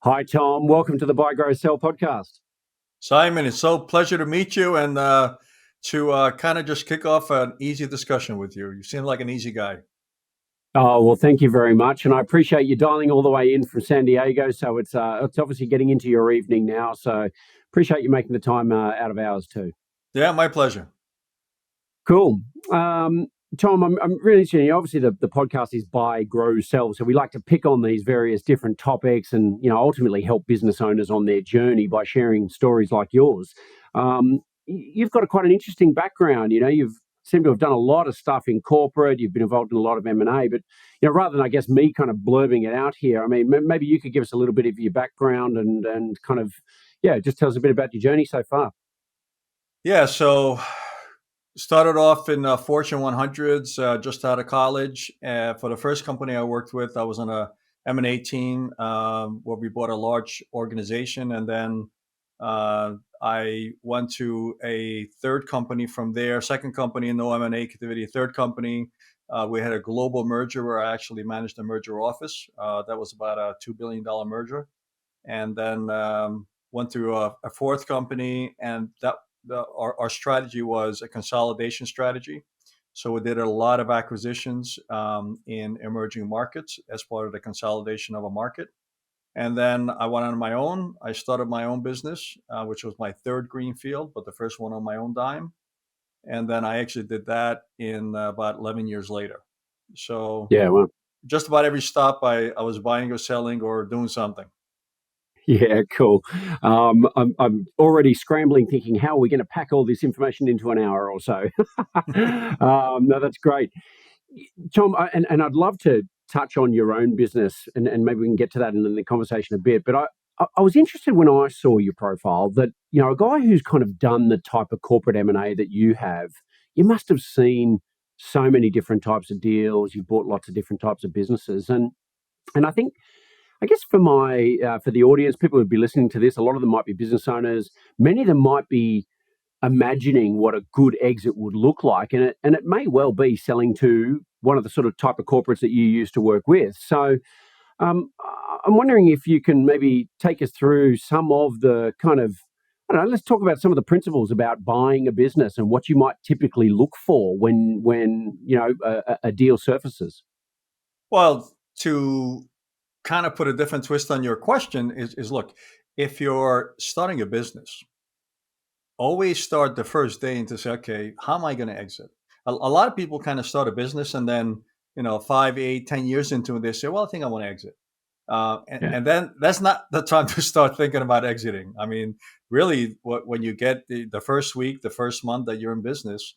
Hi, Tom. Welcome to the Buy, Grow, Sell podcast. Simon, it's so pleasure to meet you and to kind of just kick off an easy discussion with you. You seem like an easy guy. Oh, well, thank you very much. And I appreciate you dialing all the way in from San Diego. So it's obviously getting into your evening now. So appreciate you making the time out of ours too. Yeah, my pleasure. Cool. Tom, I'm really interested. Obviously, the podcast is Buy, Grow, Sell. So we like to pick on these various different topics and, ultimately help business owners on their journey by sharing stories like yours. You've got quite an interesting background. You've seem to have done a lot of stuff in corporate. You've been involved in a lot of M&A, but rather than I guess me kind of blurbing it out here, I mean, maybe you could give us a little bit of your background and kind of just tell us a bit about your journey so far. Yeah, so started off in Fortune 100s just out of college. For the first company I worked with, I was on a M&A team where we bought a large organization, and then I went to a third company from there, second company, no M&A activity, third company. We had a global merger where I actually managed a merger office. That was about a $2 billion merger. And then went through a fourth company, and our strategy was a consolidation strategy. So we did a lot of acquisitions in emerging markets as part of the consolidation of a market. And then I went on my own. I started my own business, which was my third greenfield, but the first one on my own dime. And then I actually did that in about 11 years later. So Yeah, well, just about every stop, I was buying or selling or doing something. yeah, cool. I'm already scrambling, thinking how are we going to pack all this information into an hour or so. No, that's great, Tom. And I'd love to touch on your own business, and maybe we can get to that in the conversation a bit. But I was interested when I saw your profile that a guy who's kind of done the type of corporate M&A that you have, you must have seen so many different types of deals. You've bought lots of different types of businesses, and I guess for the audience, people who'd be listening to this, a lot of them might be business owners. Many of them might be imagining what a good exit would look like, and it may well be selling to one of the sort of type of corporates that you used to work with. So um, I'm wondering if you can maybe take us through some of the kind of, I don't know. Let's talk about some of the principles about buying a business and what you might typically look for when a deal surfaces. Well, to kind of put a different twist on your question is look, if you're starting a business, always start the first day and to say, okay, how am I going to exit? A lot of people kind of start a business and then, 5, 8, 10 years into it, they say, well, I think I want to exit. Yeah, And then that's not the time to start thinking about exiting. I mean, really, when you get the first week, the first month that you're in business,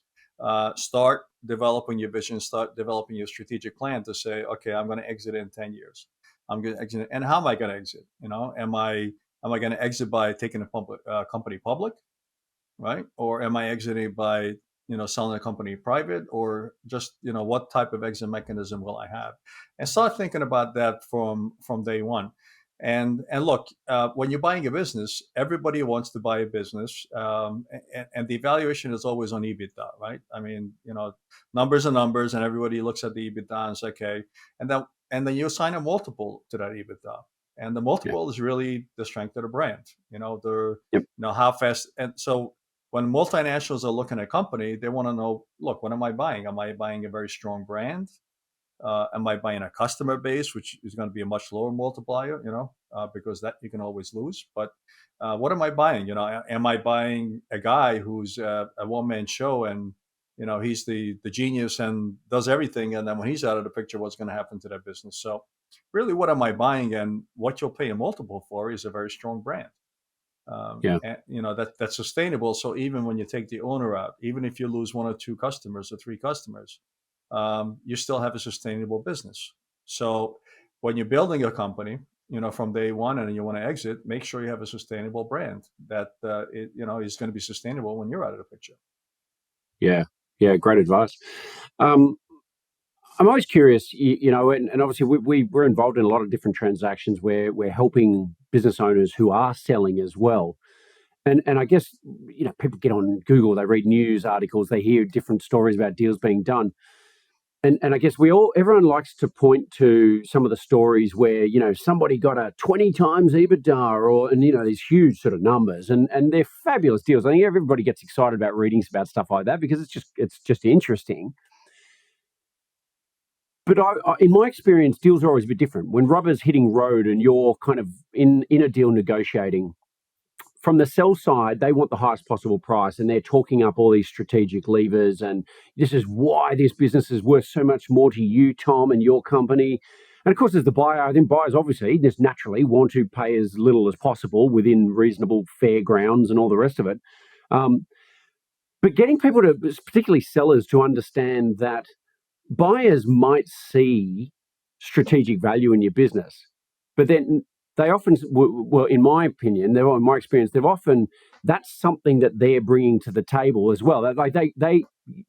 start developing your vision, start developing your strategic plan to say, okay, I'm going to exit in 10 years. I'm going to exit. And how am I going to exit? Am I going to exit by taking a company public? Right? Or am I exiting by selling a company private, or just what type of exit mechanism will I have? And start thinking about that from day one. And look, when you're buying a business, everybody wants to buy a business, and the evaluation is always on EBITDA, right? I mean, numbers are numbers, and everybody looks at the EBITDA and says, okay, and then you assign a multiple to that EBITDA. And the yeah, multiple is really the strength of the brand. yep, How fast. And so when multinationals are looking at a company, they want to know, look, what am I buying? Am I buying a very strong brand? Am I buying a customer base, which is going to be a much lower multiplier, because that you can always lose. But what am I buying? Am I buying a guy who's a one-man show, and he's the genius and does everything, and then when he's out of the picture, what's going to happen to that business? So really, what am I buying? And what you'll pay a multiple for is a very strong brand. yeah. And that's sustainable. So even when you take the owner out, even if you lose one or two customers or three customers, you still have a sustainable business. So when you're building a company, from day one, and you want to exit, make sure you have a sustainable brand that is going to be sustainable when you're out of the picture. Yeah, yeah, great advice. Um, I'm always curious, and obviously we're involved in a lot of different transactions where we're helping business owners who are selling as well. And I guess people get on Google, they read news articles, they hear different stories about deals being done. and I guess everyone likes to point to some of the stories where somebody got a 20 times EBITDA, and these huge sort of numbers, and they're fabulous deals. I think everybody gets excited about reading about stuff like that because it's just interesting. But in my experience, deals are always a bit different. When rubber's hitting road and you're kind of in a deal negotiating, from the sell side, they want the highest possible price, and they're talking up all these strategic levers. And this is why this business is worth so much more to you, Tom, and your company. And of course, as the buyer, I think buyers obviously just naturally want to pay as little as possible within reasonable fair grounds and all the rest of it. Um, but getting people to, particularly sellers, to understand that buyers might see strategic value in your business, but then they often, well, in my opinion, in my experience, they've often, that's something that they're bringing to the table as well. Like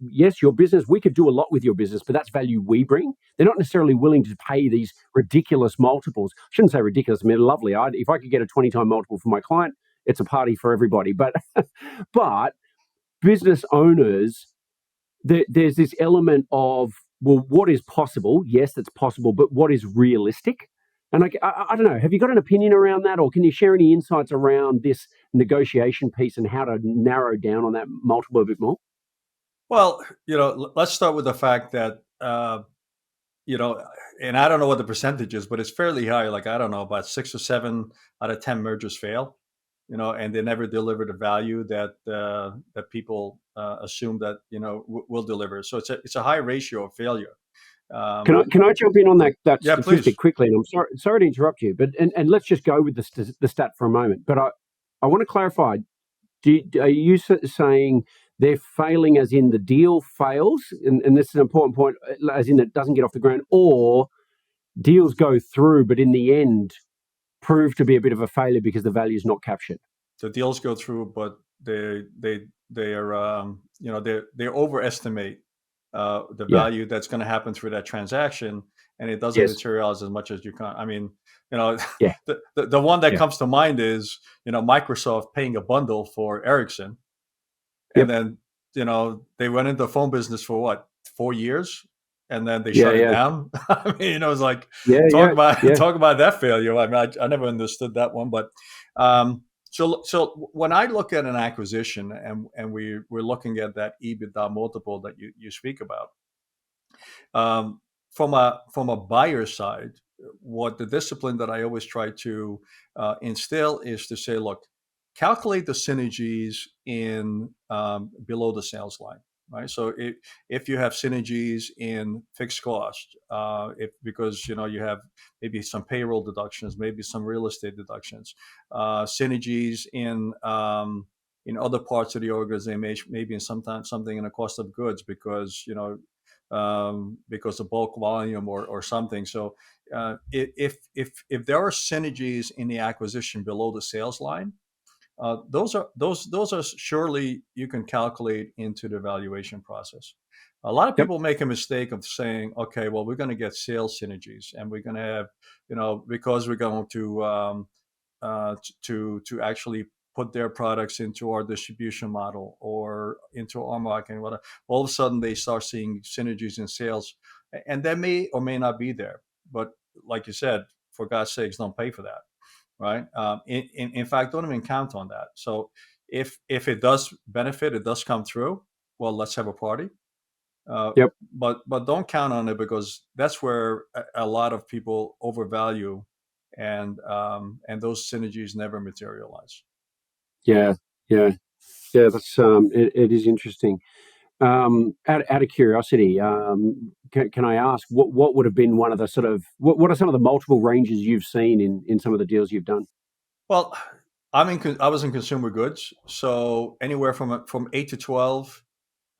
yes, your business, we could do a lot with your business, but that's value we bring. They're not necessarily willing to pay these ridiculous multiples. I shouldn't say ridiculous. I mean, lovely. If I could get a 20-time multiple for my client, it's a party for everybody. But but business owners, there's this element of, well, what is possible? Yes, it's possible, but what is realistic? And I don't know, have you got an opinion around that, or can you share any insights around this negotiation piece and how to narrow down on that multiple a bit more? Well, let's start with the fact that, and I don't know what the percentage is, but it's fairly high. Like, I don't know, about 6 or 7 out of 10 mergers fail, and they never deliver the value that people assume that, will deliver. So it's a high ratio of failure. Can I jump in on that Yeah, please. statistic quickly? And I'm sorry to interrupt you, but and let's just go with the stat for a moment. But I want to clarify. Are you saying they're failing as in the deal fails, and this is an important point, as in it doesn't get off the ground, or deals go through, but in the end prove to be a bit of a failure because the value is not captured? The deals go through, but they are, they overestimate the Yeah. value that's going to happen through that transaction, and it doesn't Yes. materialize as much as you can. I mean, Yeah. the one that Yeah. comes to mind is, Microsoft paying a bundle for Ericsson, and Yep. then, they went into the phone business for what, 4 years, and then they Yeah. shut it Yeah. down. I mean, it's like, Yeah. talk Yeah. about Yeah. talk about that failure. I mean, I never understood that one, but so when I look at an acquisition, and we're looking at that EBITDA multiple that you speak about, from a buyer side, what the discipline that I always try to instill is to say, look, calculate the synergies in, below the sales line, right? So if you have synergies in fixed cost, if because you have maybe some payroll deductions, maybe some real estate deductions, synergies in other parts of the organization, maybe in sometimes something in the cost of goods, because of bulk volume or something. So if there are synergies in the acquisition below the sales line, those are surely you can calculate into the valuation process. A lot of Yep. people make a mistake of saying, okay, well, we're going to get sales synergies, and we're going to have, because we're going to actually put their products into our distribution model or into our marketing, whatever. All of a sudden they start seeing synergies in sales, and that may or may not be there. But like you said, for God's sakes, don't pay for that, right? In fact, don't even count on that. So if it does benefit, it does come through, well, let's have a party. Yep. But don't count on it, because that's where a lot of people overvalue, and those synergies never materialize. Yeah. Yeah. Yeah. That's it is interesting. Out of curiosity, can I ask what would have been one of the sort of what are some of the multiple ranges you've seen in some of the deals you've done? Well, I was in consumer goods, so anywhere from 8 to 12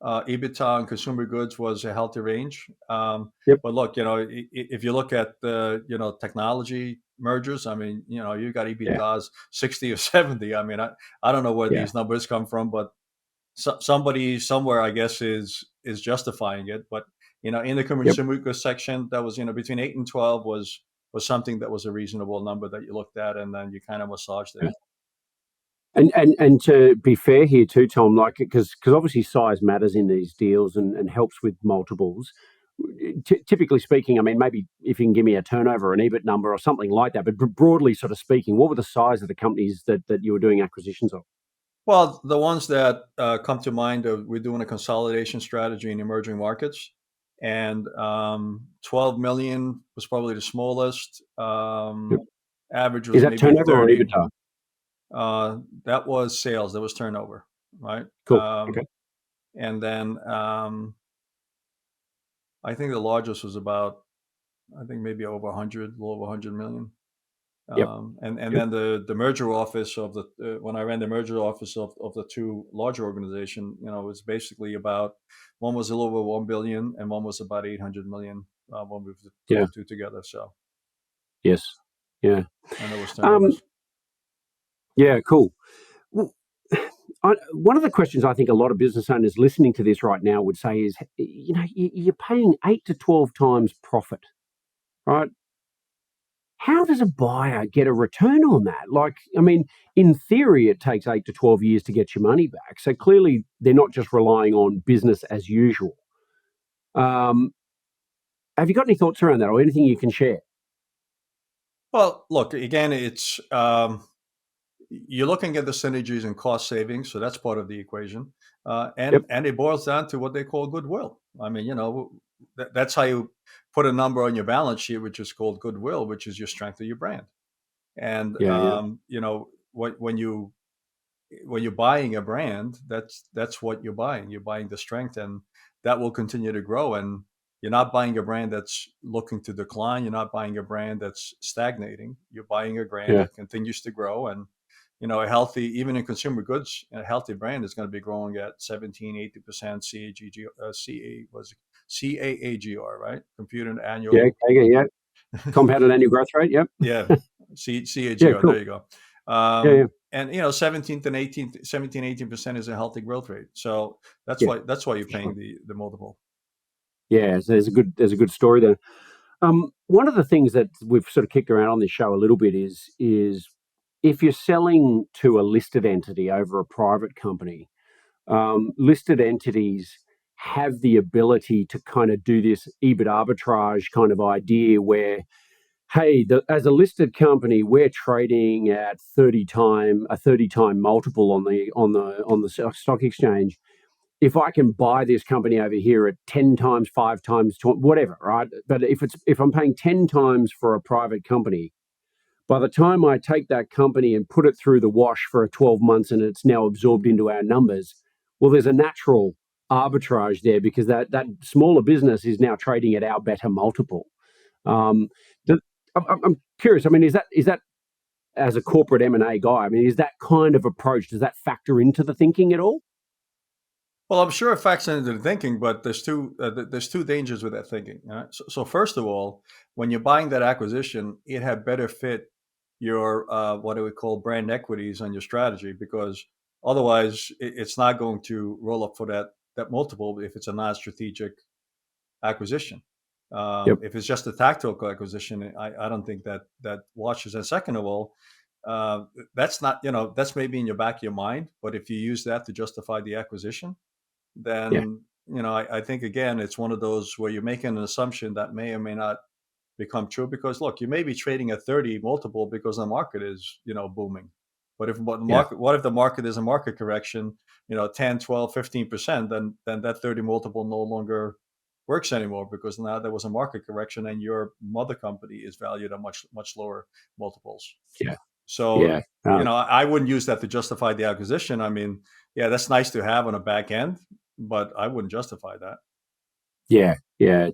EBITDA on consumer goods was a healthy range. Yep. But look, if you look at the technology mergers, I mean, you got Yeah. EBITDA's 60 or 70. I mean, I don't know where Yeah. these numbers come from, but somebody somewhere, I guess, is justifying it. But in the Yep. consumer goods section, that was between 8 and 12 was something that was a reasonable number that you looked at, and then you kind of massaged it. Yeah. And to be fair here too, Tom, like because obviously size matters in these deals and helps with multiples. typically speaking, I mean, maybe if you can give me a turnover, an EBIT number or something like that, but broadly sort of speaking, what were the size of the companies that you were doing acquisitions of? Well, the ones that come to mind are we're doing a consolidation strategy in emerging markets, and 12 million was probably the smallest. Yep. Average Is was that maybe turnover or 30. EBITDA? That was sales. That was turnover, right? Cool. Okay. And then I think the largest was about, I think maybe over 100, a little over 100 million. Yep. And Good. then the merger office of the when I ran the merger office of the two larger organization, was basically about, one was a little over 1 billion and one was about 800 million when we put Yeah. the two together. So, Yes. Yeah. and it was Um, turnovers. yeah. Cool. Well, one of the questions I think a lot of business owners listening to this right now would say is, you're paying 8 to 12 times profit, right? How does a buyer get a return on that? Like, I mean, in theory, it takes 8 to 12 years to get your money back. So clearly, they're not just relying on business as usual. Um, have you got any thoughts around that, or anything you can share? Well, look, again, it's you're looking at the synergies and cost savings, so that's part of the equation, Yep. and it boils down to what they call goodwill. I mean, that's how you put a number on your balance sheet, which is called goodwill, which is your strength of your brand. And Yeah. Yeah. when you're buying a brand, that's what you're buying. You're buying the strength, and that will continue to grow. And you're not buying a brand that's looking to decline. You're not buying a brand that's stagnating. You're buying a brand Yeah. that continues to grow. And a healthy, even in consumer goods, a healthy brand is going to be growing at 17, 18% CAGR, right? Computed Yeah. annual. Okay, yeah. Compounded annual growth rate. Yep. Yeah, Yeah. CAGR. There Cool. you go. Yeah. Yeah. And 17, 18% is a healthy growth rate. So that's Yeah. why you're For sure. paying the multiple. Yeah. So there's a good story there. One of the things that we've sort of kicked around on this show a little bit is if you're selling to a listed entity over a private company, listed entities have the ability to kind of do this EBIT arbitrage kind of idea where, hey, as a listed company, we're trading at 30 time multiple on the stock exchange. If I can buy this company over here at 10 times, 5 times, whatever, right? But if I'm paying 10 times for a private company, by the time I take that company and put it through the wash for 12 months and it's now absorbed into our numbers, well, there's a natural arbitrage there because that smaller business is now trading at our better multiple. Um, do- I'm curious. I mean, is that as a corporate M&A guy? I mean, is that kind of approach, does that factor into the thinking at all? Well, I'm sure it factors into the thinking, but there's two dangers with that thinking. So first of all, when you're buying that acquisition, it had better fit your what do we call brand equities on your strategy, because otherwise it's not going to roll up for that multiple if it's a non-strategic acquisition. Yep. If it's just a tactical acquisition, I don't think that washes. And second of all, uh, that's not, that's maybe in your back of your mind, but if you use that to justify the acquisition, Yeah. then I think again it's one of those where you're making an assumption that may or may not become true, because look, you may be trading at 30 multiple because the market is booming, but Yeah. what if the market is a market correction, 10, 12, 15%, then that 30 multiple no longer works anymore, because now there was a market correction and your mother company is valued at much much lower multiples. Yeah. So, Yeah. I wouldn't use that to justify the acquisition. I mean, yeah, that's nice to have on a back end, but I wouldn't justify that. Yeah, yeah.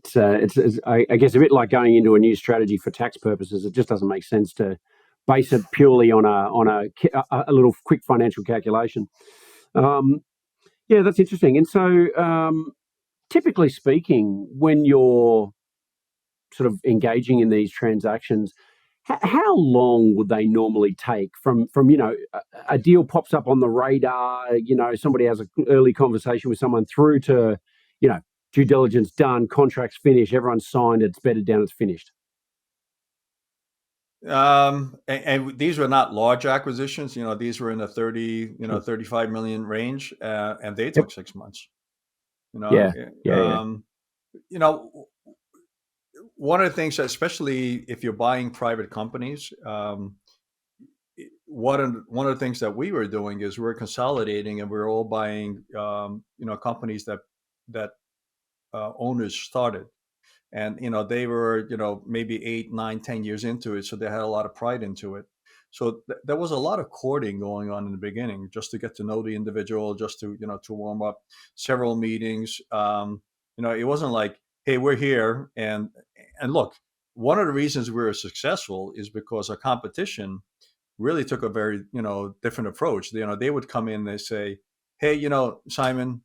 I guess a bit like going into a new strategy for tax purposes. It just doesn't make sense to base it purely on a little quick financial calculation. Um, yeah, that's interesting. And so, typically speaking, when you're sort of engaging in these transactions, how long would they normally take from a deal pops up on the radar, somebody has an early conversation with someone through to you know due diligence done, contracts finished, everyone's signed, it's bedded down, it's finished. And these were not large acquisitions. These were in the 30, Sure. 35 million range, and they Yep. took 6 months. You know, Yeah. eh, Yeah. Yeah. You know, one of the things, especially if you're buying private companies, one of the things that we were doing is we're consolidating and we're all buying, companies that owners started. And they were maybe 8, 9, 10 years into it, so they had a lot of pride into it. So there was a lot of courting going on in the beginning, just to get to know the individual, just to warm up. Several meetings. It wasn't like, hey, we're here, and look, one of the reasons we were successful is because our competition really took a very different approach. They would come in and they say, hey, Simon,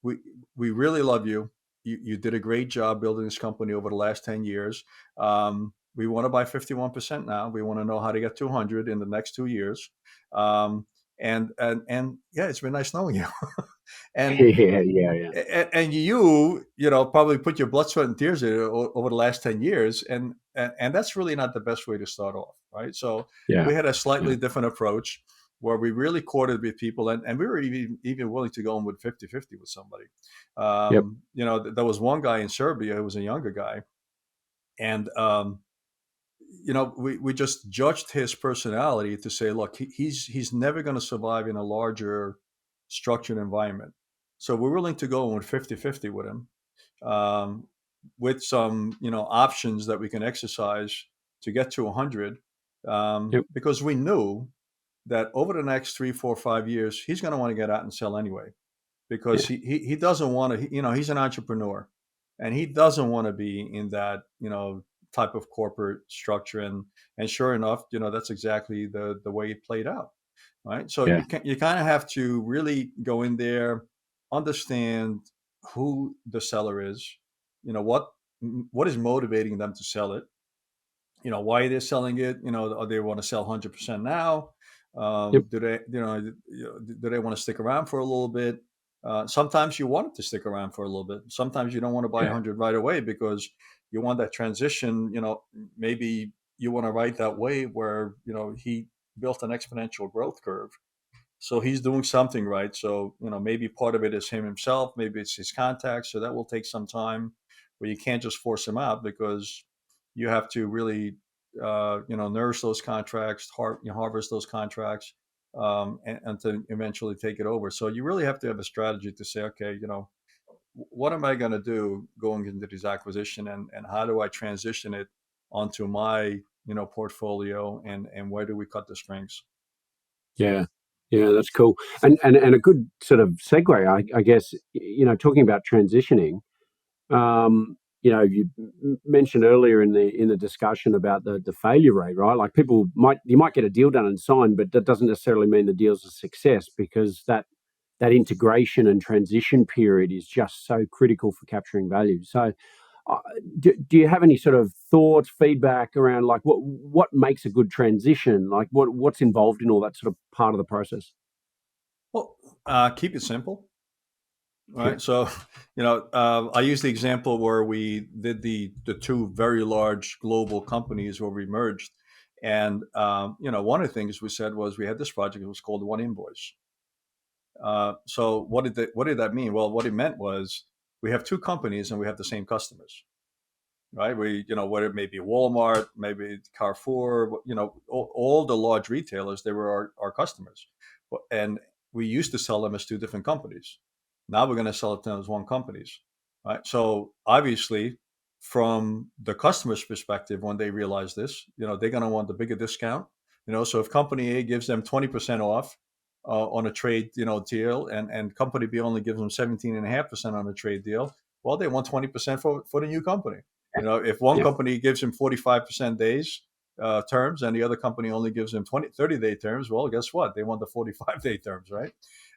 we we really love you. You did a great job building this company over the last 10 years. We want to buy 51% now. We want to know how to get 200 in the next 2 years. um, and yeah, it's been nice knowing you. and Yeah, yeah, yeah, and you probably put your blood, sweat, and tears in it over the last 10 years, and that's really not the best way to start off, right? So yeah, we had a yeah. slightly different approach where we really courted with people, and we were even willing to go in with 50-50 with somebody. Yep, There was one guy in Serbia who was a younger guy, and we just judged his personality to say, look, he's never going to survive in a larger structured environment. So we're willing to go with 50-50 with him, um, with some options that we can exercise to get to 100, yep, because we knew that over the next 3, 4, 5 years he's going to want to get out and sell anyway, because yeah, he doesn't want to, he's an entrepreneur, and he doesn't want to be in that type of corporate structure. And sure enough, that's exactly the way it played out, right? So yeah, you kind of have to really go in there, understand who the seller is, what is motivating them to sell it, why they're selling it. They want to sell 100% now. yep, Do they do they want to stick around for a little bit? Sometimes you want it to stick around for a little bit. Sometimes you don't want to buy yeah, 100 right away, because you want that transition. Maybe you want to ride that wave where he built an exponential growth curve, so he's doing something right. So maybe part of it is him himself, maybe it's his contacts. So that will take some time, where you can't just force him out, because you have to really nourish those contracts, harvest those contracts, and to eventually take it over. So you really have to have a strategy to say, okay, what am I going to do going into this acquisition, and how do I transition it onto my portfolio, and where do we cut the strings? yeah, yeah. That's cool. And a good sort of segue, I guess. Talking about transitioning. You mentioned earlier in the discussion about the failure rate, right? Like you might get a deal done and signed, but that doesn't necessarily mean the deal's a success, because that integration and transition period is just so critical for capturing value. So, uh, do you have any sort of thoughts, feedback around like what makes a good transition? Like what's involved in all that sort of part of the process? Well, keep it simple. Yeah, Right. So, I use the example where we did the two very large global companies where we merged, and one of the things we said was we had this project. It was called One Invoice. So what did that mean? Well, what it meant was we have two companies and we have the same customers, right? We, whether it may be Walmart, maybe Carrefour, all the large retailers, they were our customers. And we used to sell them as two different companies. Now we're going to sell it to them as one companies, right? So obviously, from the customer's perspective, when they realize this, they're going to want the bigger discount. So if company A gives them 20% off on a trade, deal, and company B only gives them 17.5% on a trade deal, well, they want 20% for the new company. If one yeah, company gives him 45% days terms, and the other company only gives him 30-day terms, well, guess what? They want the 45-day terms, right?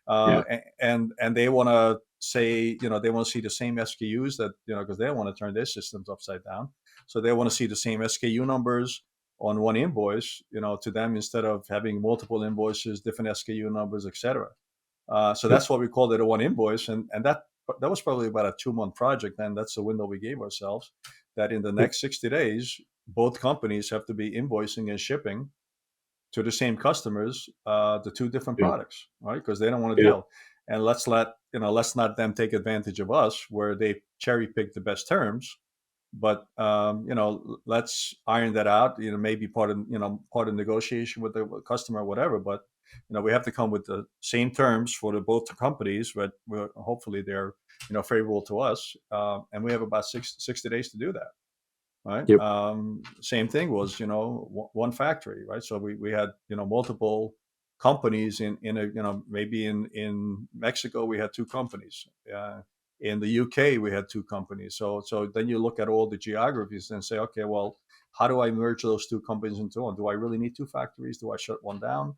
yeah, And they want to say, they want to see the same SKUs, that, because they don't want to turn their systems upside down. So they want to see the same SKU numbers on one invoice, to them, instead of having multiple invoices, different SKU numbers, etc. So yep, that's why we called it a one invoice, and that was probably about a 2-month project, and that's the window we gave ourselves. That in the yep, next 60 days, both companies have to be invoicing and shipping to the same customers the two different yeah, products, right? Because they don't want to yeah, deal. and let's not them take advantage of us where they cherry pick the best terms. But let's iron that out. Maybe part of negotiation with the customer or whatever. But we have to come with the same terms for the both companies, but hopefully they're favorable to us. And we have about 60 days to do that. Right. Yep. Same thing was one factory. Right. So we had multiple companies in a maybe in Mexico we had two companies. In the UK, we had two companies. So then you look at all the geographies and say, okay, well, how do I merge those two companies into one? Do I really need two factories? Do I shut one down?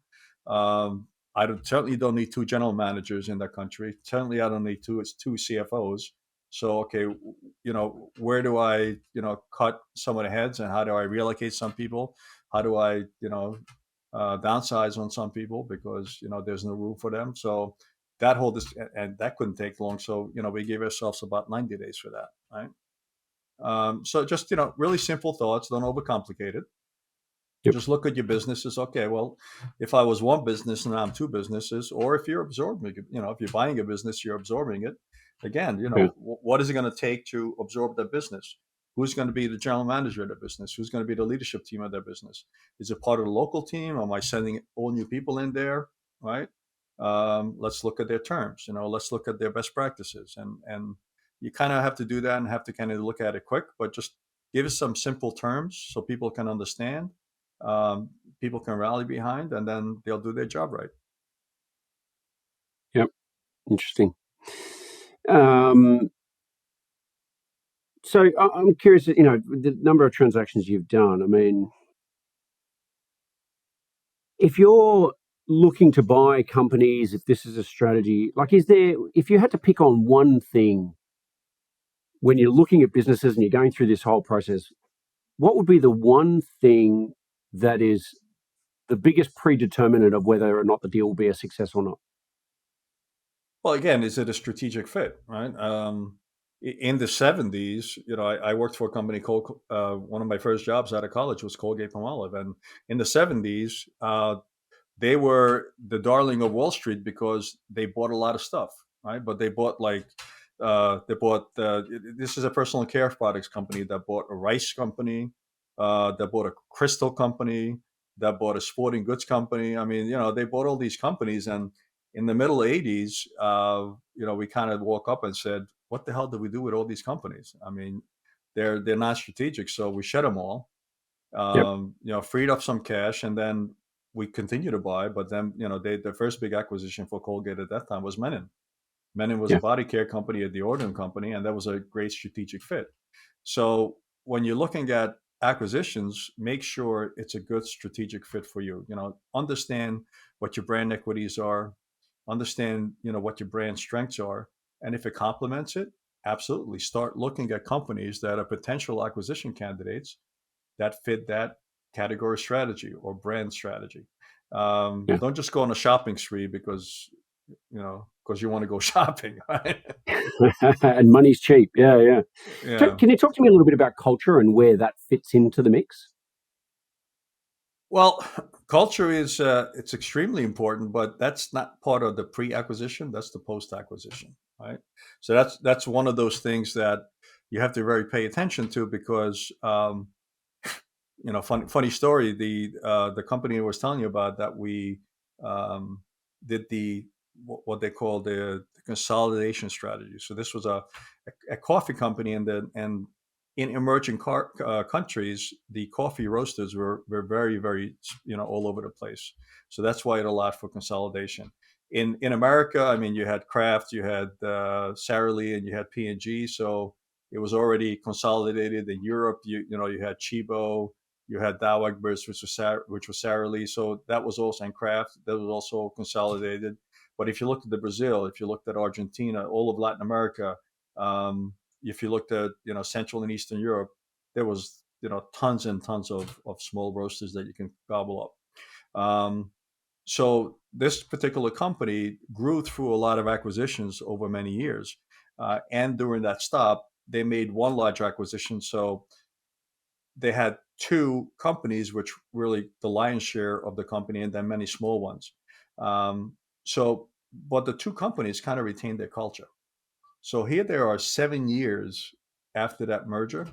Certainly don't need two general managers in that country. Certainly, I don't need two CFOs. So, okay, where do I, cut some of the heads, and how do I reallocate some people? How do I, downsize on some people because there's no room for them. So and that couldn't take long. So we gave ourselves about 90 days for that, right? So just really simple thoughts. Don't overcomplicate it. Yep. Just look at your businesses. Okay, well, if I was one business and I'm two businesses, or if you're absorbing, if you're buying a business, you're absorbing it. Again, Yeah. what is it going to take to absorb that business? Who's going to be the general manager of the business? Who's going to be the leadership team of their business? Is it part of the local team? Am I sending all new people in there? Right. Let's look at their terms. Let's look at their best practices, and you kind of have to do that and have to kind of look at it quick, but just give us some simple terms so people can understand, um, people can rally behind, and then they'll do their job right. Yep. Interesting. Um, so I'm curious, the number of transactions you've done. I mean, if you're looking to buy companies, if this is a strategy, like, if you had to pick on one thing when you're looking at businesses and you're going through this whole process, what would be the one thing that is the biggest predeterminant of whether or not the deal will be a success or not? Well, again, is it a strategic fit, right? In the 70s, I worked for a company called, one of my first jobs out of college was Colgate Palmolive. And in the 70s, they were the darling of Wall Street because they bought a lot of stuff, right? But they bought this is a personal care products company that bought a rice company, that bought a crystal company, that bought a sporting goods company. I mean, they bought all these companies, and in the middle 80s, we kind of woke up and said, "What the hell do we do with all these companies? I mean, they're not strategic, so we shut them all." Yep. Freed up some cash, and then we continue to buy. But then, the first big acquisition for Colgate at that time was Menon. Menon was a Yeah. body care company, a deodorant company, and that was a great strategic fit. So when you're looking at acquisitions, make sure it's a good strategic fit for you. Understand what your brand equities are, understand, what your brand strengths are, and if it complements it, absolutely start looking at companies that are potential acquisition candidates that fit that category strategy or brand strategy. Yeah. Don't just go on a shopping spree because you want to go shopping, right? And money's cheap. Yeah. Yeah. Yeah. Can you talk to me a little bit about culture and where that fits into the mix? Well, culture is it's extremely important, but that's not part of the pre-acquisition. That's the post-acquisition, right? So that's one of those things that you have to very pay attention to because funny story. The company I was telling you about that we um, did what they call the consolidation strategy. So this was a coffee company, and in emerging countries, the coffee roasters were very very all over the place. So that's why it allowed for consolidation. In America, I mean, you had Kraft, you had Sara Lee, and you had P&G. So it was already consolidated. In Europe, you had Chibo, you had Dow Egbers, which was Sara Lee. So that was also, and Kraft, that was also consolidated. But if you looked at the Brazil, if you looked at Argentina, all of Latin America, if you looked at Central and Eastern Europe, there was tons and tons of small roasters that you can gobble up. So this particular company grew through a lot of acquisitions over many years, and during that stop, they made one large acquisition. So they had two companies, which really the lion's share of the company, and then many small ones. So but the two companies kind of retained their culture. So here they are 7 years after that merger,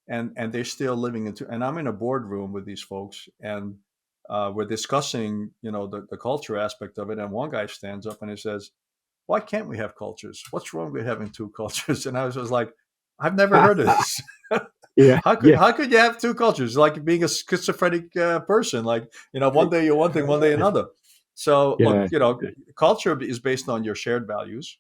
and they're still living into. And I'm in a boardroom with these folks, and we're discussing, the culture aspect of it. And one guy stands up and he says, "Why can't we have cultures? What's wrong with having two cultures?" And I was just like, "I've never heard of this. Yeah, how could yeah, how could you have two cultures? Like being a schizophrenic person. Like, one day you're one thing, one day another." So look, yeah, yeah. culture is based on your shared values,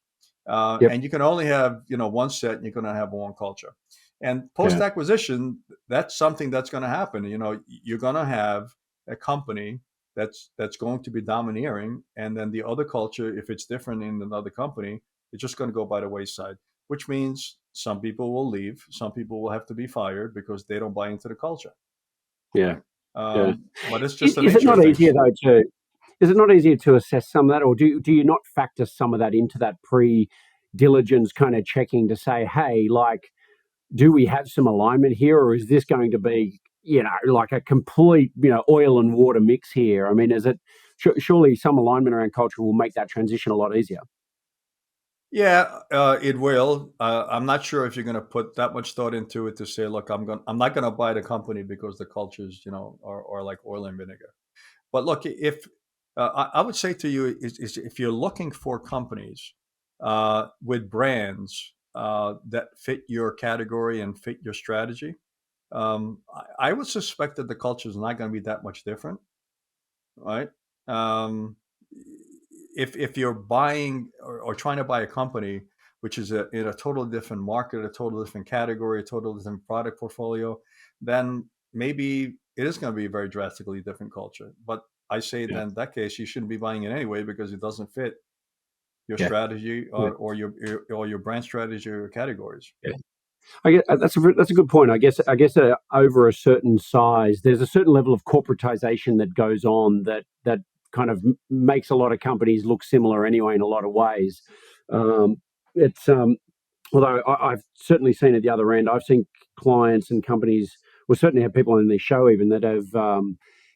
Yep, and you can only have one set, and you're going to have one culture. And post yeah, acquisition, that's something that's going to happen. You're going to have a company that's going to be domineering, and then the other culture, if it's different in another company, it's just going to go by the wayside, which means some people will leave, some people will have to be fired because they don't buy into the culture, yeah, right? yeah. But it's just the Is it nature of not easier things. though to? Is it not easier to assess some of that, or do you not factor some of that into that pre-diligence kind of checking to say, hey, like, do we have some alignment here, or is this going to be, like a complete, oil and water mix here? I mean, is it surely some alignment around culture will make that transition a lot easier? Yeah, it will. I'm not sure if you're going to put that much thought into it to say, look, I'm not going to buy the company because the cultures, are like oil and vinegar. But look, if I would say to you is if you're looking for companies with brands that fit your category and fit your strategy, I would suspect that the culture is not going to be that much different, right? Um, if you're buying or trying to buy a company which is in a totally different market, a totally different category, a totally different product portfolio, then maybe it is going to be a very drastically different culture. But I say Yeah, then in that case, you shouldn't be buying it anyway because it doesn't fit your yeah, strategy yeah, or your brand strategy or your categories. yeah. I get, that's a good point. I guess over a certain size, there's a certain level of corporatization that goes on that kind of makes a lot of companies look similar anyway in a lot of ways. It's Although I've certainly seen at the other end, I've seen clients and companies. Well, certainly have people in their show even that have,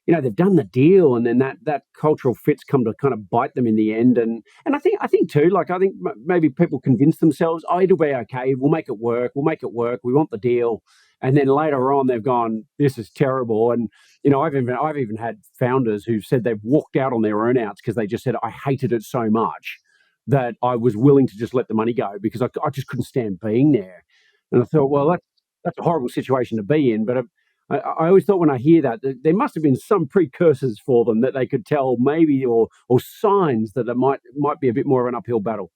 they've done the deal, and then that cultural fit's come to kind of bite them in the end. And I think too, like I think maybe people convince themselves, oh, it'll be okay. We'll make it work. We'll make it work. We want the deal. And then later on, they've gone, this is terrible. And I've even had founders who've said they've walked out on their earnouts because they just said, I hated it so much that I was willing to just let the money go because I just couldn't stand being there. And I thought, well, that's a horrible situation to be in. But I always thought when I hear that, there must have been some precursors for them that they could tell maybe, or signs that it might be a bit more of an uphill battle.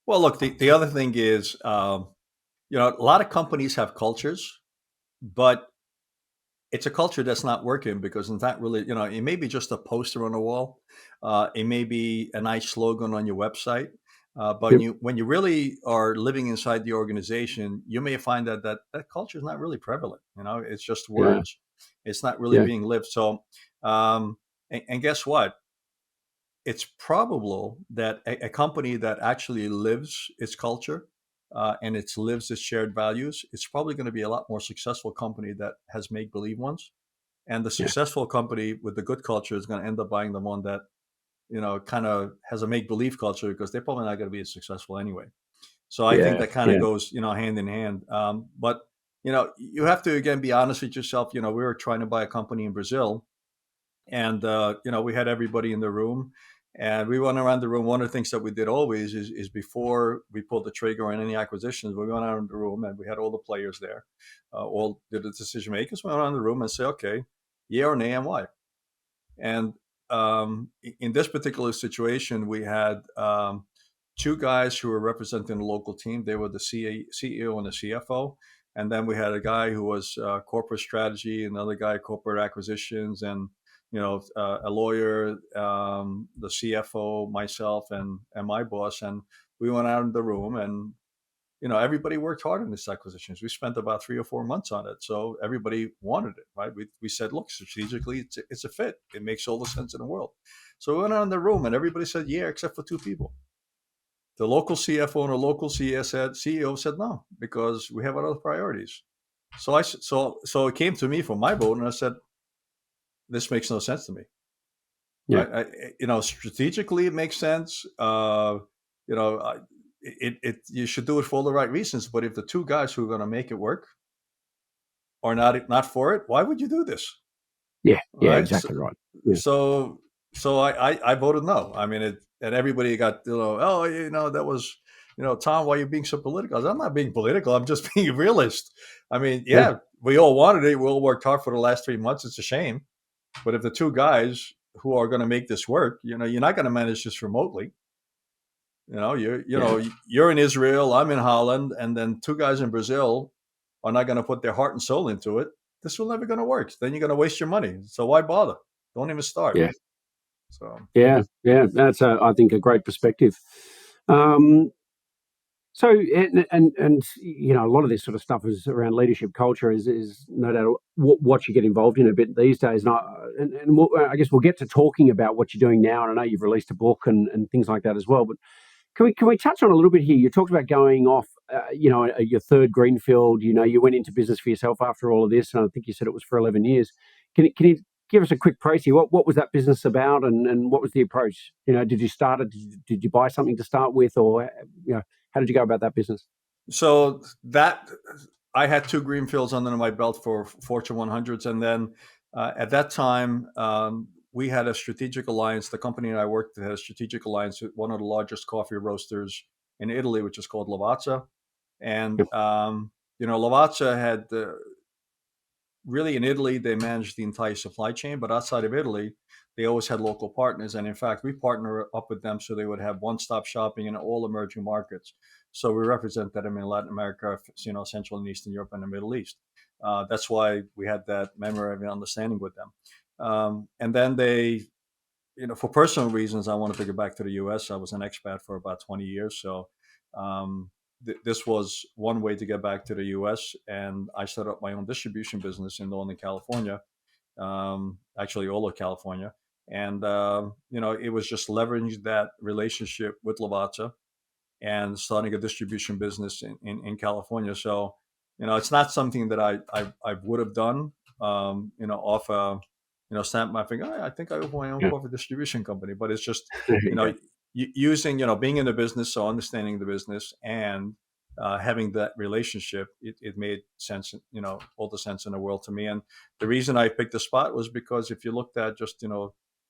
Well, look, the other thing is, a lot of companies have cultures, but it's a culture that's not working because it's not really, it may be just a poster on the wall. It may be a nice slogan on your website. But Yep. when you really are living inside the organization, you may find that culture is not really prevalent. It's just Yeah. words. It's not really Yeah. being lived. So, and guess what? It's probable that a company that actually lives its culture and it lives its shared values, it's probably going to be a lot more successful company that has make believe ones. And the Yeah. successful company with the good culture is going to end up buying the one that kind of has a make believe culture because they're probably not going to be as successful anyway. So I think Yeah. that kind of Yeah. goes hand in hand. But you have to again be honest with yourself. We were trying to buy a company in Brazil, and we had everybody in the room, and we went around the room. One of the things that we did always is before we pulled the trigger on any acquisitions, we went around the room and we had all the players there, all the decision makers went around the room and say, okay, yeah or nay and why. And in this particular situation, we had two guys who were representing the local team. They were the CEO and the CFO. And then we had a guy who was corporate strategy, another guy corporate acquisitions, and a lawyer, the CFO, myself, and my boss. And we went out in the room, and everybody worked hard on this acquisitions. We spent about 3 or 4 months on it. So everybody wanted it, right? We said, look, strategically, it's a fit. It makes all the sense in the world. So we went out in the room and everybody said, yeah, except for two people. The local CFO and the local CEO said no, because we have other priorities. So it came to me for my vote, and I said, this makes no sense to me. Yeah. Strategically it makes sense. You know, you should do it for all the right reasons. But if the two guys who are going to make it work are not for it, why would you do this? Yeah. Yeah. Right. Exactly right. Yeah. So I voted no. I mean, and everybody got, oh, that was, Tom, why are you being so political? I said, I'm not being political. I'm just being a realist. I mean, Yeah. yeah, we all wanted it. We all worked hard for the last 3 months. It's a shame. But if the two guys who are going to make this work, you're not going to manage this remotely. You're in Israel, I'm in Holland, and then two guys in Brazil are not going to put their heart and soul into it. This will never going to work. Then you're going to waste your money. So why bother? Don't even start. Yeah. So Yeah. Yeah. That's I think a great perspective. Um, So and a lot of this sort of stuff is around leadership culture is no doubt what you get involved in a bit these days. And I guess we'll get to talking about what you're doing now. And I know you've released a book and things like that as well. But can we touch on a little bit here? You talked about going off, your third greenfield. You went into business for yourself after all of this, and I think you said it was for 11 years. Can you give us a quick précis? What was that business about, and what was the approach? Did you start it? Did you buy something to start with, or how did you go about that business? so that I had two greenfields under my belt for Fortune 100s, and then at that time we had a strategic alliance. The company I worked at had a strategic alliance with one of the largest coffee roasters in Italy, which is called Lavazza. And Yep. Lavazza had really in Italy they managed the entire supply chain, but outside of Italy, they always had local partners. And in fact, we partner up with them so they would have one-stop shopping in all emerging markets. So we represent them in Latin America, Central and Eastern Europe, and the Middle East. That's why we had that memorandum of understanding with them. And then they, for personal reasons, I wanted to go back to the U.S. I was an expat for about 20 years, so this was one way to get back to the U.S. And I set up my own distribution business in Northern California, actually all of California. And it was just leveraging that relationship with Lavazza and starting a distribution business in California. So, it's not something that I would have done, off snap my finger. I think I open my own Yeah. coffee distribution company, but it's just, There you you know, go. using, being in the business, so understanding the business and having that relationship, it made sense, all the sense in the world to me. And the reason I picked the spot was because if you looked at just,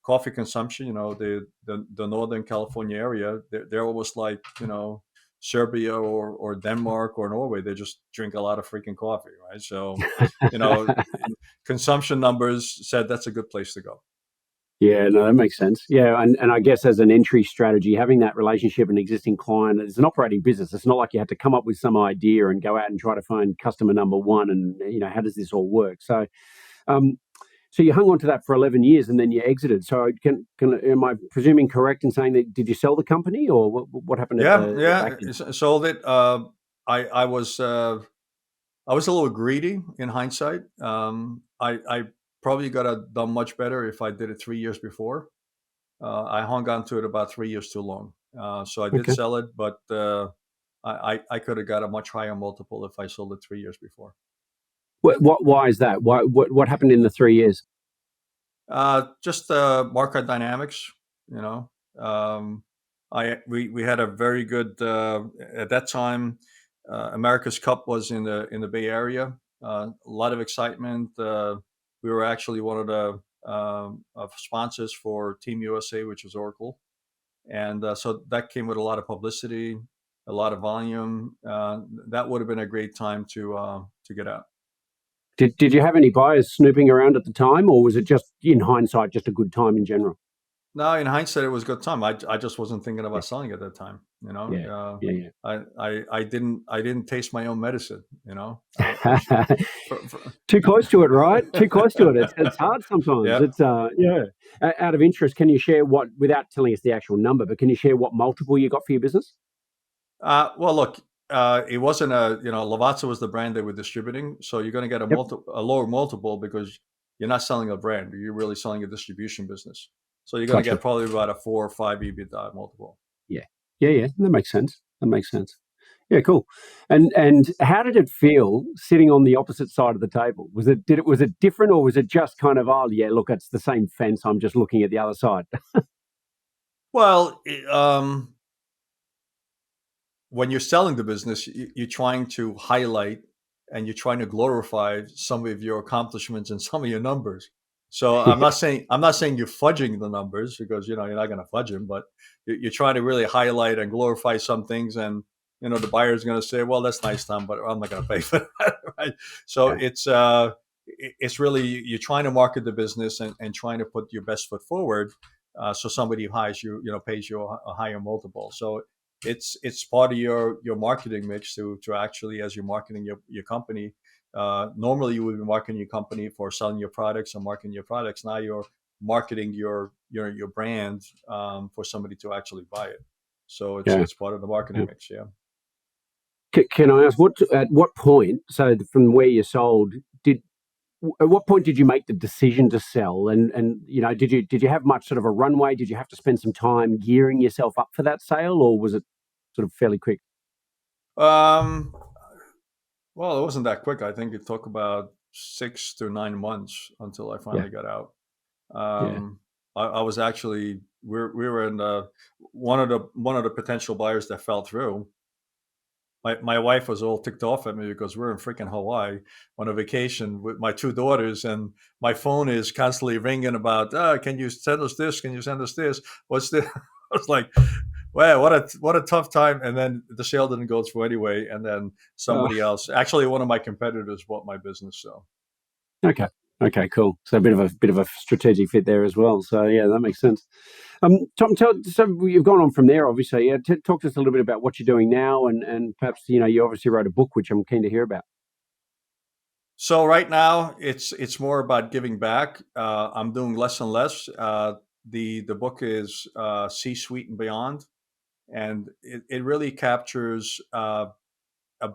coffee consumption, the Northern California area, they're almost like, Serbia or Denmark or Norway. They just drink a lot of freaking coffee, right? So, you know, consumption numbers said that's a good place to go. Yeah, no, that makes sense. Yeah, and I guess as an entry strategy, having that relationship and existing client is an operating business. It's not like you had to come up with some idea and go out and try to find customer number one and how does this all work? Um, so you hung on to that for 11 years and then you exited. So can am I presuming correct in saying that did you sell the company or what happened at Yeah, the back yeah, end? sold it. I was a little greedy in hindsight. I probably could have done much better if I did it 3 years before. I hung on to it about 3 years too long. So I did Okay. sell it, but I could have got a much higher multiple if I sold it 3 years before. Why is that? What happened in the 3 years? Just market dynamics, you know. Um, we had a very good at that time. America's Cup was in the Bay Area. A lot of excitement. We were actually one of the of sponsors for Team USA, which was Oracle, and so that came with a lot of publicity, a lot of volume. That would have been a great time to get out. Did you have any buyers snooping around at the time, or was it just in hindsight just a good time in general? No, in hindsight, it was a good time. I just wasn't thinking Yeah, about selling at that time. yeah, yeah, I didn't taste my own medicine. yeah. Too close to it, right? Too close to it. It's hard sometimes. Yeah. It's yeah. Out of interest, can you share what without telling us the actual number, but can you share what multiple you got for your business? Well, look, it wasn't Lavazza was the brand they were distributing, so you're going to get Yep, a lower multiple because you're not selling a brand, you're really selling a distribution business. So you're going to gotcha. get probably about a 4 or 5 EBITDA multiple. Yeah, yeah, yeah. That makes sense. That makes sense. Yeah, cool. And how did it feel sitting on the opposite side of the table? Was it different, or was it just kind of, oh yeah, look, it's the same fence. I'm just looking at the other side. Well, when you're selling the business, you're trying to highlight and you're trying to glorify some of your accomplishments and some of your numbers. So Yeah, I'm not saying you're fudging the numbers, because you're not going to fudge them, but you're trying to really highlight and glorify some things. And the buyer's going to say, "Well, that's nice, Tom, but I'm not going to pay for that." Right? So yeah, it's really, you're trying to market the business and trying to put your best foot forward, so somebody who hires you, pays you a higher multiple. So it's part of your marketing mix to actually, as you're marketing your company. Normally you would be marketing your company for selling your products or marketing your products. Now you're marketing your brand, for somebody to actually buy it. So yeah. it's part of the marketing Yeah. mix. Yeah. Can I ask, at what point? So from where you sold, did at what point did you make the decision to sell? And did you have much sort of a runway? Did you have to spend some time gearing yourself up for that sale, or was it sort of fairly quick? Um, well, it wasn't that quick. I think it took about 6 to 9 months until I Yeah, finally got out. yeah. I was actually, we were in one of the potential buyers that fell through. My wife was all ticked off at me because we're in freaking Hawaii on a vacation with my two daughters, and my phone is constantly ringing about, can you send us this? Can you send us this? What's this? I was like, wow, what a tough time. And then the sale didn't go through anyway. And then Uh, somebody else, actually one of my competitors, bought my business. So okay, okay, cool. So a bit of a strategic fit there as well. So yeah, that makes sense. Tom, so you've gone on from there, obviously. Yeah, talk to us a little bit about what you're doing now, and perhaps you obviously wrote a book, which I'm keen to hear about. so right now it's more about giving back. I'm doing less and less. The book is C-suite and beyond, and it really captures a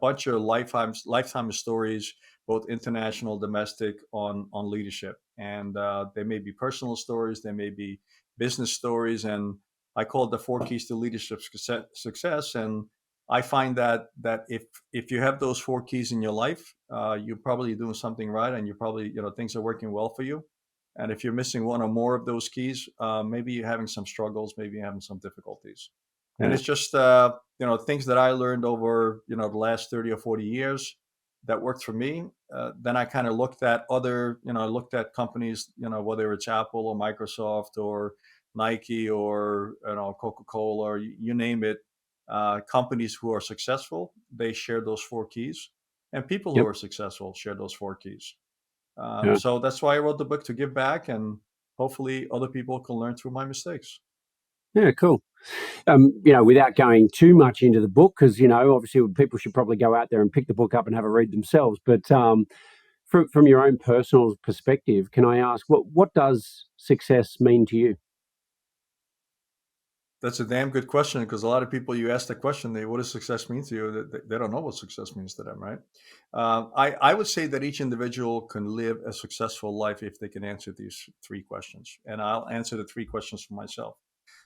bunch of lifetime stories, both international, domestic, on leadership. And they may be personal stories, they may be business stories, and I call it the four keys to leadership success. And I find that if you have those four keys in your life, you're probably doing something right, and you're probably, things are working well for you. And if you're missing one or more of those keys, maybe you're having some struggles, maybe you're having some difficulties. And Yeah, it's just things that I learned over the last 30 or 40 years that worked for me. Then I kind of looked at other, I looked at companies, whether it's Apple or Microsoft or Nike or Coca-Cola, or you name it. Companies who are successful, they share those four keys, and people who yep, are successful share those four keys. yeah, So that's why I wrote the book, to give back, and hopefully other people can learn through my mistakes. yeah, cool. Without going too much into the book, because obviously people should probably go out there and pick the book up and have a read themselves. But from your own personal perspective, can I ask what does success mean to you? That's a damn good question, because a lot of people, you ask the question, what does success mean to you? They don't know what success means to them, right? I would say that each individual can live a successful life if they can answer these three questions. And I'll answer the three questions for myself.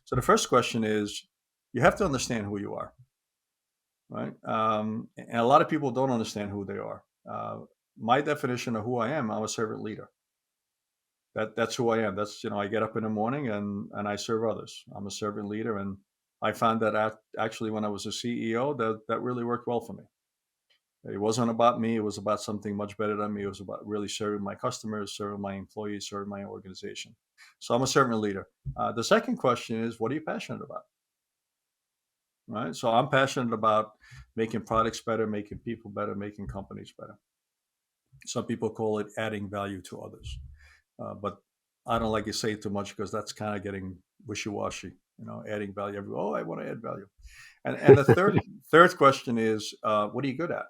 So the first question is, you have to understand who you are, right? And a lot of people don't understand who they are. My definition of who I am, I'm a servant leader. That's who I am. That's, I get up in the morning and I serve others. I'm a servant leader, and I found that actually when I was a CEO, that really worked well for me. It wasn't about me. It was about something much better than me. It was about really serving my customers, serving my employees, serving my organization. So I'm a servant leader. The second question is, what are you passionate about? Right. So I'm passionate about making products better, making people better, making companies better. Some people call it adding value to others. But I don't like to say it too much, because that's kind of getting wishy-washy. Adding value. Oh, I want to add value. And the third question is, what are you good at?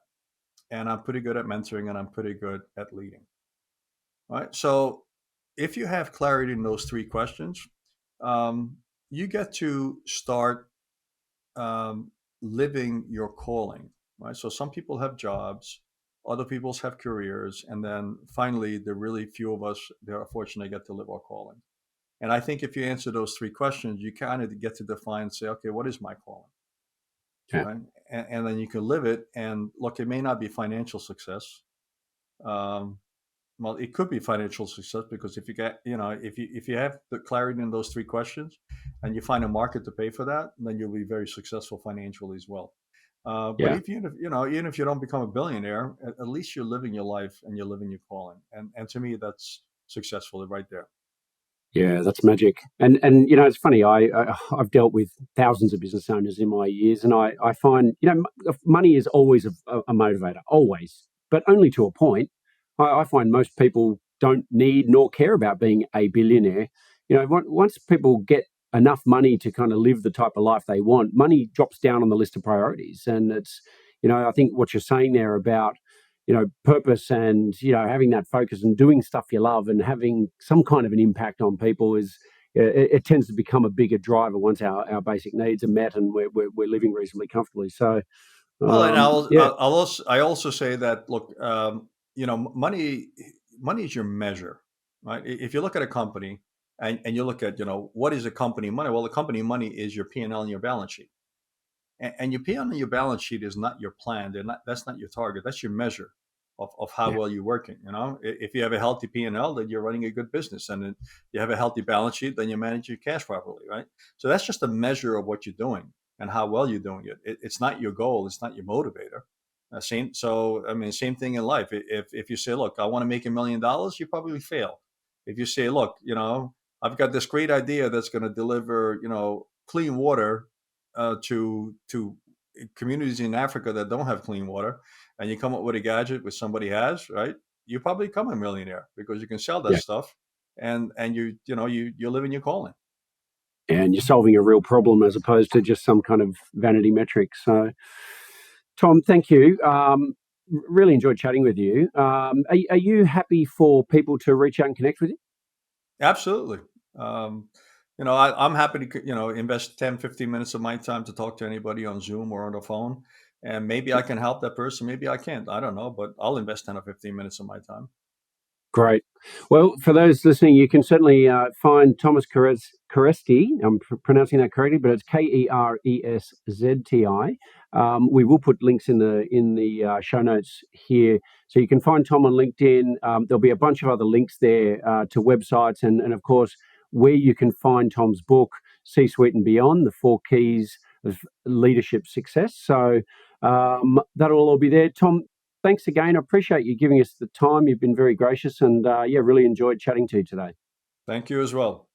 And I'm pretty good at mentoring, and I'm pretty good at leading. Right. So if you have clarity in those three questions, um, you get to start um, living your calling. Right. So some people have jobs, other people have careers, and then finally, the really few of us that are fortunate get to live our calling. And I think if you answer those three questions, you kind of get to define and say, okay, what is my calling? Yeah. right? And then you can live it. And look, it may not be financial success. Um, well, it could be financial success because if you get, if you have the clarity in those three questions, and you find a market to pay for that, then you'll be very successful financially as well. But Yeah. if even if you don't become a billionaire, at least you're living your life and you're living your calling. And to me, that's successful right there. Yeah, that's magic. And it's funny. I've dealt with thousands of business owners in my years, and I find money is always a motivator, always, but only to a point. I find most people don't need nor care about being a billionaire. Once people get enough money to kind of live the type of life they want, money drops down on the list of priorities. And I think what you're saying there about purpose and having that focus and doing stuff you love and having some kind of an impact on people is it tends to become a bigger driver once our basic needs are met and we're living reasonably comfortably. So Well, and yeah, I also say that, look, money is your measure, right? If you look at a company, and you look at, what is a company money? Well, the company money is your P&L and your balance sheet. And your P&L and your balance sheet is not your plan. That's not your target. That's your measure of how yeah, well you're working. If you have a healthy P&L, then you're running a good business, and then you have a healthy balance sheet, then you manage your cash properly, right? So that's just a measure of what you're doing and how well you're doing it. It's not your goal. It's not your motivator. Same. So I mean, same thing in life. If you say, look, I want to make $1 million, you probably fail. If you say, look, I've got this great idea that's going to deliver, clean water to communities in Africa that don't have clean water, and you come up with a gadget which somebody has, right? You probably become a millionaire because you can sell that yeah. stuff, and you're living your calling. And you're solving a real problem as opposed to just some kind of vanity metric. So, Tom, thank you. Really enjoyed chatting with you. Are you happy for people to reach out and connect with you? Absolutely. Um, I'm happy to invest 10, 15 minutes of my time to talk to anybody on Zoom or on the phone, and maybe I can help that person, maybe I can't, I don't know, but I'll invest 10 or 15 minutes of my time. Great. Well, for those listening, you can certainly find Thomas Kereszti. I'm pronouncing that correctly, but it's Kereszti. We will put links in the show notes here, so you can find Tom on LinkedIn. There'll be a bunch of other links there to websites, and of course where you can find Tom's book, C-Suite and Beyond: The Four Keys of Leadership Success. So that'll all be there. Tom, thanks again. I appreciate you giving us the time. You've been very gracious, and really enjoyed chatting to you today. Thank you as well.